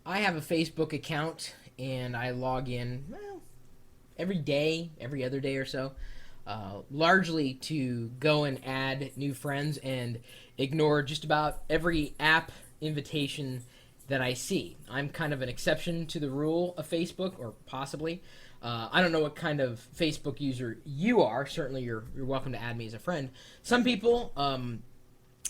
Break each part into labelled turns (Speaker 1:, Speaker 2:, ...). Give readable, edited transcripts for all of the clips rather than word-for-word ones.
Speaker 1: I have a Facebook account and I log in every day, every other day or so, largely to go and add new friends and ignore just about every app invitation that I see. I'm kind of an exception to the rule of Facebook, or possibly. I don't know what kind of Facebook user you are. Certainly, you're welcome to add me as a friend. Some people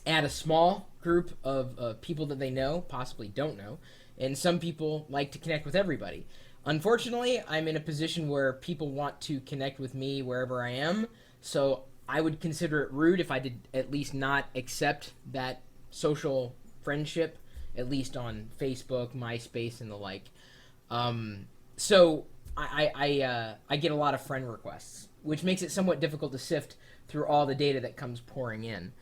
Speaker 1: add a small group of people that they know, possibly don't know, and some people like to connect with everybody. Unfortunately, I'm in a position where people want to connect with me wherever I am, so I would consider it rude if I did at least not accept that social friendship, at least on Facebook, MySpace, and the like. So I get a lot of friend requests, which makes it somewhat difficult to sift through all the data that comes pouring in.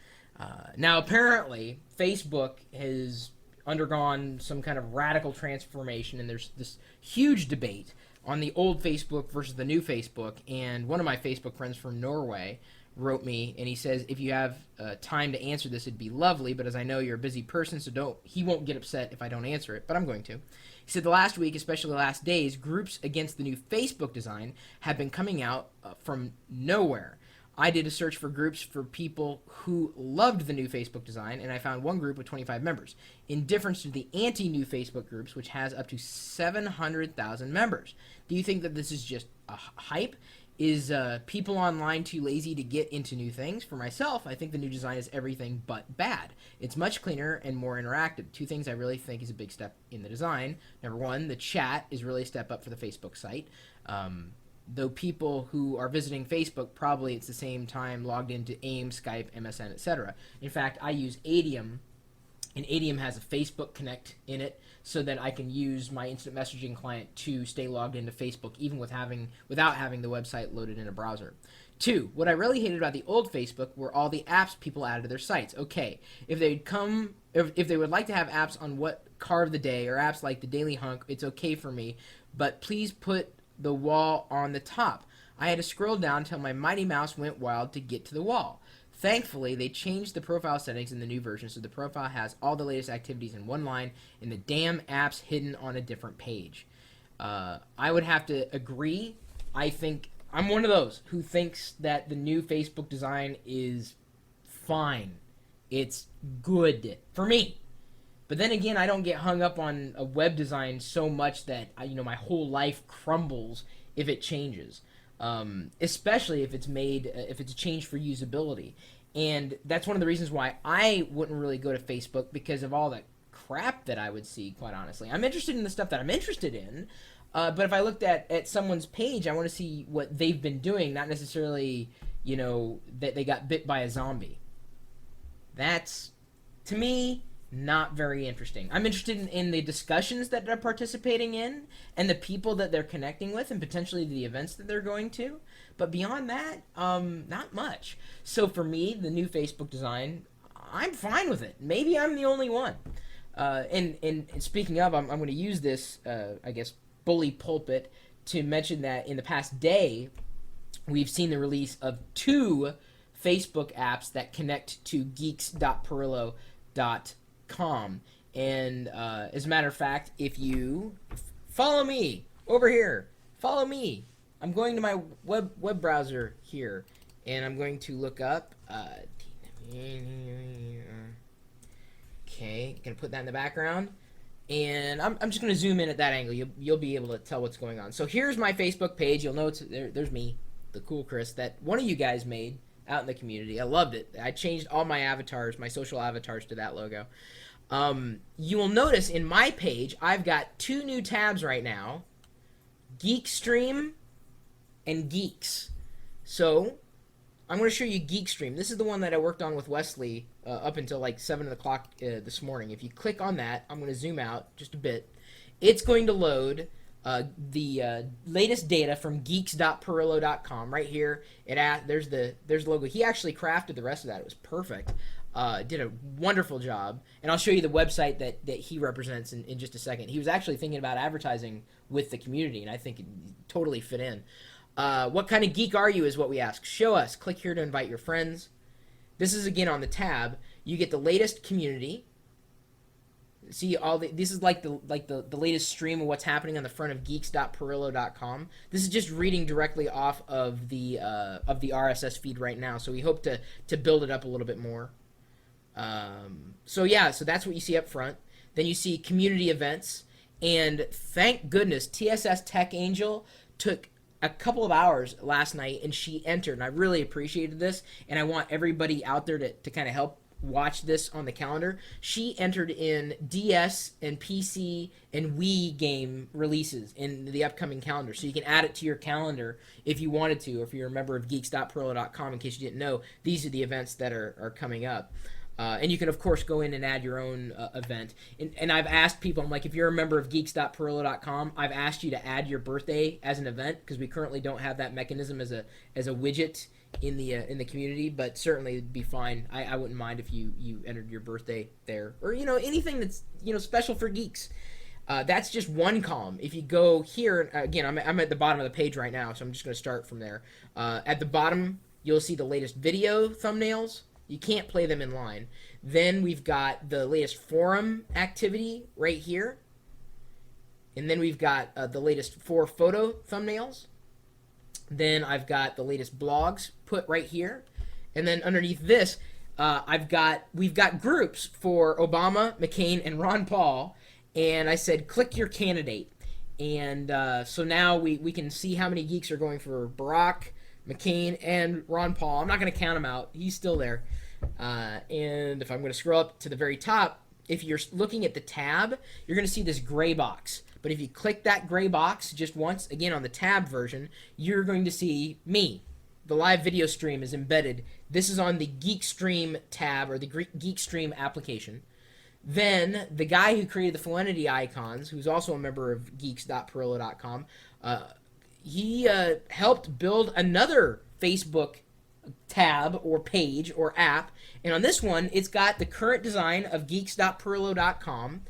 Speaker 1: Now, apparently, Facebook has undergone some kind of radical transformation, and there's this huge debate on the old Facebook versus the new Facebook. And one of my Facebook friends from Norway wrote me, and he says, if you have time to answer this, it'd be lovely. But as I know you're a busy person, so don't. He won't get upset if I don't answer it, but I'm going to. He said the last week, especially the last days, groups against the new Facebook design have been coming out from nowhere. I did a search for groups for people who loved the new Facebook design, and I found one group with 25 members. In difference to the anti-new Facebook groups, which has up to 700,000 members. Do you think that this is just a hype? Is people online too lazy to get into new things? For myself, I think the new design is everything but bad. It's much cleaner and more interactive. Two things I really think is a big step in the design. Number one, the chat is really a step up for the Facebook site. Though people who are visiting Facebook probably at the same time logged into AIM, Skype, MSN, etc. In fact, I use Adium, and Adium has a Facebook Connect in it, so that I can use my instant messaging client to stay logged into Facebook, even without having the website loaded in a browser. Two, what I really hated about the old Facebook were all the apps people added to their sites. Okay, if they would like to have apps on what car of the day or apps like the Daily Hunk, it's okay for me, but please put the wall on the top. I had to scroll down until my mighty mouse went wild to get to the wall. Thankfully, they changed the profile settings in the new version, so the profile has all the latest activities in one line and the damn app's hidden on a different page. I would have to agree. I think I'm one of those who thinks that the new Facebook design is fine. It's good for me. But then again, I don't get hung up on a web design so much that my whole life crumbles if it changes, especially if it's changed for usability. And that's one of the reasons why I wouldn't really go to Facebook, because of all the crap that I would see. Quite honestly, I'm interested in the stuff that I'm interested in, but if I looked at someone's page, I want to see what they've been doing, not necessarily that they got bit by a zombie. That's, to me, not very interesting. I'm interested in the discussions that they're participating in and the people that they're connecting with and potentially the events that they're going to. But beyond that, not much. So for me, the new Facebook design, I'm fine with it. Maybe I'm the only one. And speaking of, I'm going to use this, I guess, bully pulpit to mention that in the past day, we've seen the release of 2 Facebook apps that connect to geeks.perillo.com. And as a matter of fact, if you follow me over here, follow me. I'm going to my web browser here, and I'm going to look up. Okay, gonna put that in the background, and I'm just gonna zoom in at that angle. You'll be able to tell what's going on. So here's my Facebook page. You'll know there's me, the cool Chris, that one of you guys made out in the community. I loved it. I changed all my avatars, my social avatars, to that logo. You will notice in my page, I've got 2 new tabs right now: Geekstream and Geeks. So I'm going to show you Geekstream. This is the one that I worked on with Wesley up until like 7 o'clock this morning. If you click on that, I'm going to zoom out just a bit. It's going to load the latest data from geeks.perillo.com right here. There's the logo. He actually crafted the rest of that. It was perfect. Did a wonderful job. And I'll show you the website that he represents in just a second. He was actually thinking about advertising with the community, and I think it totally fit in. What kind of geek are you is what we ask. Show us. Click here to invite your friends. This is again on the tab. You get the latest community. See all this is like the latest stream of what's happening on the front of geeks.perillo.com. This is just reading directly off of the RSS feed right now. So we hope to build it up a little bit more. So yeah, so that's what you see up front. Then you see community events, and thank goodness TSS Tech Angel took a couple of hours last night and she entered, and I really appreciated this, and I want everybody out there to kind of help watch this on the calendar. She entered in DS and PC and Wii game releases in the upcoming calendar, so you can add it to your calendar if you wanted to, or if you're a member of geeks.perillo.com. In case you didn't know, these are the events that are coming up. And you can, of course, go in and add your own event. And I've asked people, I'm like, if you're a member of geeks.perillo.com, I've asked you to add your birthday as an event, because we currently don't have that mechanism as a widget in the community, but certainly it'd be fine. I wouldn't mind if you entered your birthday there, or anything that's special for geeks. That's just one column. If you go here again, I'm at the bottom of the page right now, so I'm just going to start from there. At the bottom, you'll see the latest video thumbnails. You can't play them in line. Then we've got the latest forum activity right here. And then we've got the latest 4 photo thumbnails. Then I've got the latest blogs put right here. And then underneath this, we've got groups for Obama, McCain, and Ron Paul. And I said, click your candidate. And so now we can see how many geeks are going for Barack, McCain, and Ron Paul. I'm not going to count him out. He's still there. And if I'm going to scroll up to the very top, if you're looking at the tab, you're going to see this gray box. But if you click that gray box just once, again on the tab version, you're going to see me. The live video stream is embedded. This is on the GeekStream tab, or the GeekStream application. Then the guy who created the Felinity icons, who's also a member of geeks.perillo.com, he helped build another Facebook tab or page or app, and on this one it's got the current design of geeks.perillo.com,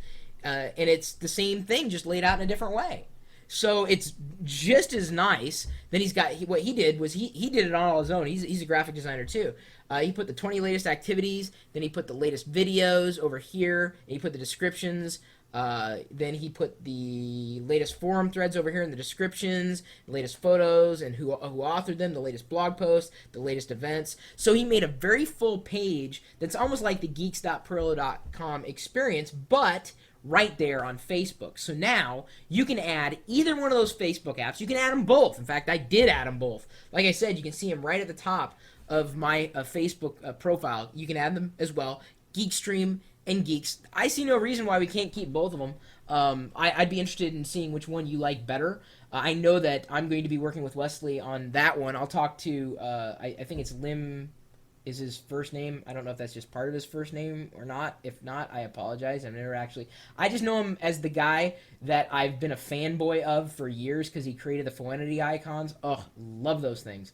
Speaker 1: and it's the same thing, just laid out in a different way. So it's just as nice. Then what he did was he did it on his own. He's a graphic designer too. He put the 20 latest activities, then he put the latest videos over here, and he put the descriptions. Then he put the latest forum threads over here in the descriptions, the latest photos, and who authored them, the latest blog posts, the latest events. So he made a very full page that's almost like the geeks.perillo.com experience, but right there on Facebook. So now you can add either one of those Facebook apps. You can add them both. In fact, I did add them both. Like I said, you can see them right at the top of my Facebook profile. You can add them as well. GeekStream and Geeks. I see no reason why we can't keep both of them. I'd be interested in seeing which one you like better. I know that I'm going to be working with Wesley on that one. I'll talk to, I think it's Lim is his first name. I don't know if that's just part of his first name or not. If not, I apologize. I just know him as the guy that I've been a fanboy of for years because he created the Felinity icons. Oh, love those things.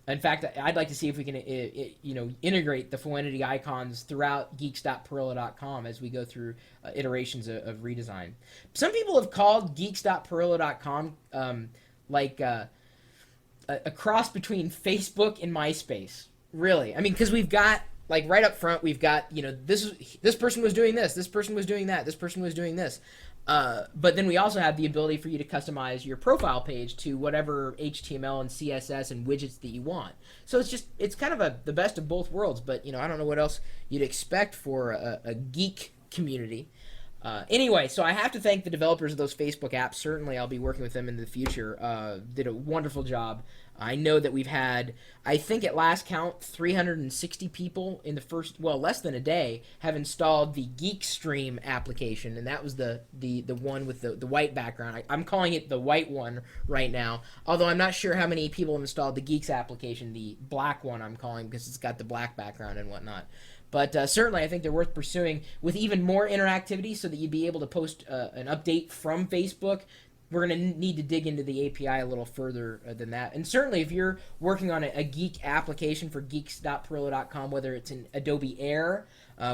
Speaker 1: In fact, I'd like to see if we can, integrate the Felinity icons throughout geeks.perillo.com as we go through iterations of redesign. Some people have called geeks.perillo.com a cross between Facebook and MySpace. Really, I mean, because we've got, like, right up front, we've got, this person was doing this person was doing that, this person was doing this. But then we also have the ability for you to customize your profile page to whatever HTML and CSS and widgets that you want. So it's kind of the best of both worlds, but, I don't know what else you'd expect for a geek community. Anyway, so I have to thank the developers of those Facebook apps. Certainly I'll be working with them in the future. Did a wonderful job. I know that we've had, I think at last count, 360 people in less than a day have installed the GeekStream application, and that was the one with the white background. I'm calling it the white one right now, although I'm not sure how many people have installed the Geeks application, the black one I'm calling because it's got the black background and whatnot. But certainly I think they're worth pursuing with even more interactivity so that you'd be able to post an update from Facebook. We're going to need to dig into the API a little further than that. And certainly if you're working on a geek application for geeks.perillo.com, whether it's an Adobe Air,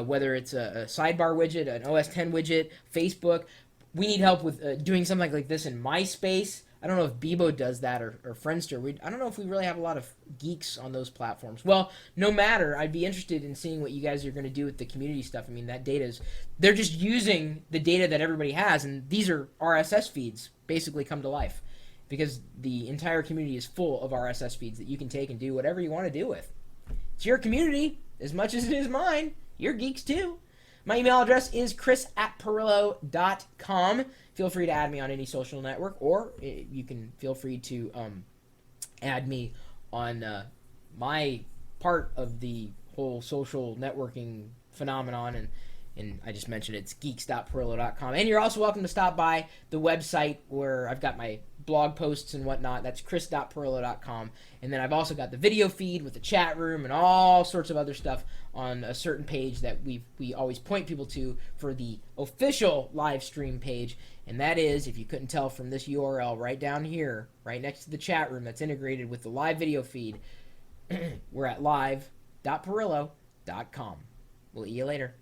Speaker 1: whether it's a sidebar widget, an OS X widget, Facebook, we need help with doing something like this in MySpace. I don't know if Bebo does that or Friendster. I don't know if we really have a lot of geeks on those platforms. Well, no matter, I'd be interested in seeing what you guys are going to do with the community stuff. I mean, that data is, they're just using the data that everybody has, and these are RSS feeds basically come to life because the entire community is full of RSS feeds that you can take and do whatever you want to do with. It's your community as much as it is mine. You're geeks too. My email address is chris@pirillo.com. Feel free to add me on any social network, or you can feel free to add me on my part of the whole social networking phenomenon. And I just mentioned it's geeks.pirillo.com. And you're also welcome to stop by the website where I've got my blog posts and whatnot. That's chris.pirillo.com. And then I've also got the video feed with the chat room and all sorts of other stuff on a certain page that we always point people to for the official live stream page. And that is, if you couldn't tell from this URL right down here, right next to the chat room that's integrated with the live video feed, we're at live.pirillo.com. We'll see you later.